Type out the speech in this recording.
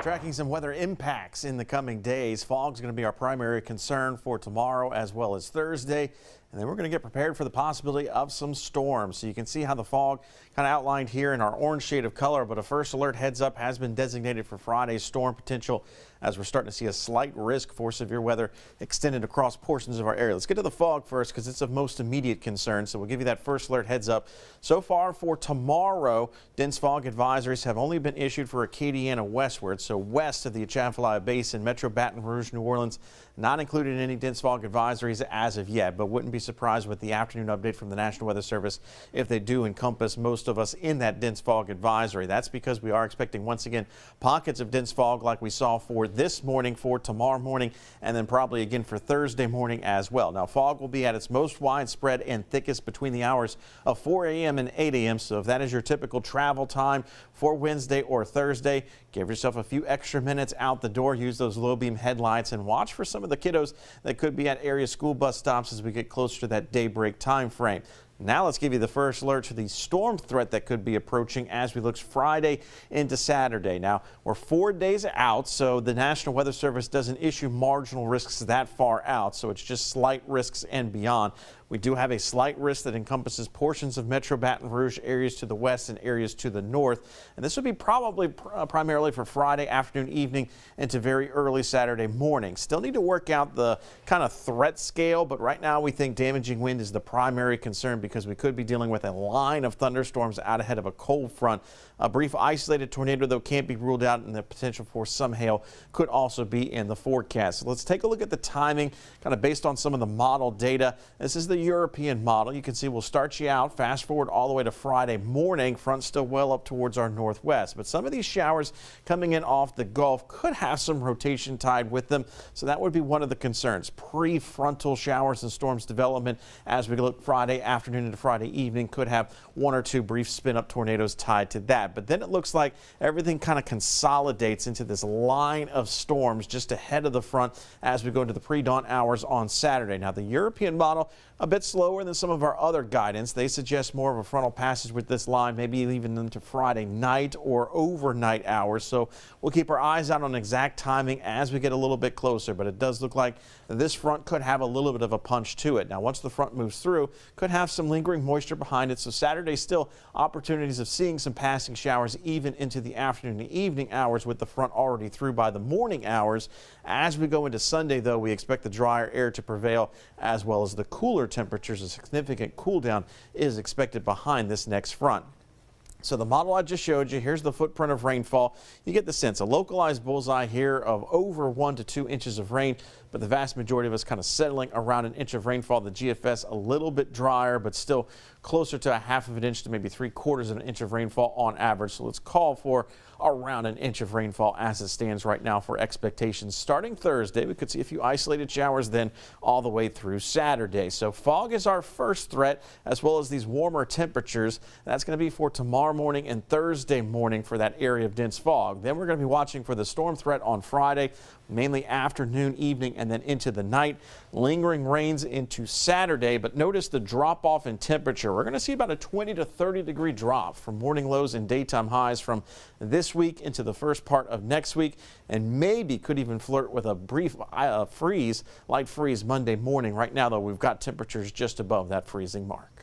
Tracking some weather impacts in the coming days. Fog is going to be our primary concern for tomorrow as well as Thursday. And then we're going to get prepared for the possibility of some storms. So you can see how the fog kind of outlined here in our orange shade of color. But a first alert heads up has been designated for Friday's storm potential as we're starting to see a slight risk for severe weather extended across portions of our area. Let's get to the fog first because it's of most immediate concern. So we'll give you that first alert heads up. So far for tomorrow, dense fog advisories have only been issued for Acadiana westward. So west of the Atchafalaya Basin, Metro Baton Rouge, New Orleans, not included in any dense fog advisories as of yet, but wouldn't be surprised with the afternoon update from the National Weather Service if they do encompass most of us in that dense fog advisory. That's because we are expecting once again pockets of dense fog like we saw for this morning, for tomorrow morning, and then probably again for Thursday morning as well. Now fog will be at its most widespread and thickest between the hours of 4 a.m. and 8 a.m. So if that is your typical travel time for Wednesday or Thursday, give yourself a few extra minutes out the door. Use those low beam headlights and watch for some of the kiddos that could be at area school bus stops as we get closer to that daybreak time frame. Now let's give you the first alert to the storm threat that could be approaching as we look Friday into Saturday. Now we're 4 days out, so the National Weather Service doesn't issue marginal risks that far out, so it's just slight risks and beyond. We do have a slight risk that encompasses portions of Metro Baton Rouge, areas to the west and areas to the north. And this would be probably primarily for Friday afternoon, evening into very early Saturday morning. Still need to work out the kind of threat scale, but right now we think damaging wind is the primary concern because we could be dealing with a line of thunderstorms out ahead of a cold front. A brief isolated tornado, though, can't be ruled out, and the potential for some hail could also be in the forecast. So let's take a look at the timing kind of based on some of the model data. This is the European model. You can see we'll start you out, fast forward all the way to Friday morning, front still well up towards our northwest. But some of these showers coming in off the Gulf could have some rotation tied with them. So that would be one of the concerns. Prefrontal showers and storms development as we look Friday afternoon into Friday evening could have one or two brief spin up tornadoes tied to that. But then it looks like everything kind of consolidates into this line of storms just ahead of the front as we go into the pre-dawn hours on Saturday. Now the European model a bit slower than some of our other guidance. They suggest more of a frontal passage with this line, maybe even into Friday night or overnight hours. So we'll keep our eyes out on exact timing as we get a little bit closer. But it does look like this front could have a little bit of a punch to it. Now once the front moves through, could have some lingering moisture behind it. So Saturday still opportunities of seeing some passing showers even into the afternoon and evening hours with the front already through by the morning hours. As we go into Sunday, though, we expect the drier air to prevail as well as the cooler temperatures. A significant cool down is expected behind this next front. So the model I just showed you, here's the footprint of rainfall. You get the sense, a localized bullseye here of over 1 to 2 inches of rain, but the vast majority of us kind of settling around an inch of rainfall. The GFS a little bit drier, but still closer to a half of an inch to maybe 3/4 of an inch of rainfall on average. So let's call for around an inch of rainfall as it stands right now for expectations. Starting Thursday, we could see a few isolated showers then all the way through Saturday. So fog is our first threat, as well as these warmer temperatures. That's going to be for tomorrow morning and Thursday morning for that area of dense fog. Then we're going to be watching for the storm threat on Friday, mainly afternoon, evening, and then into the night. Lingering rains into Saturday, but notice the drop off in temperature. We're going to see about a 20 to 30 degree drop from morning lows and daytime highs from this week into the first part of next week, and maybe could even flirt with a brief light freeze Monday morning. Right now, though, we've got temperatures just above that freezing mark.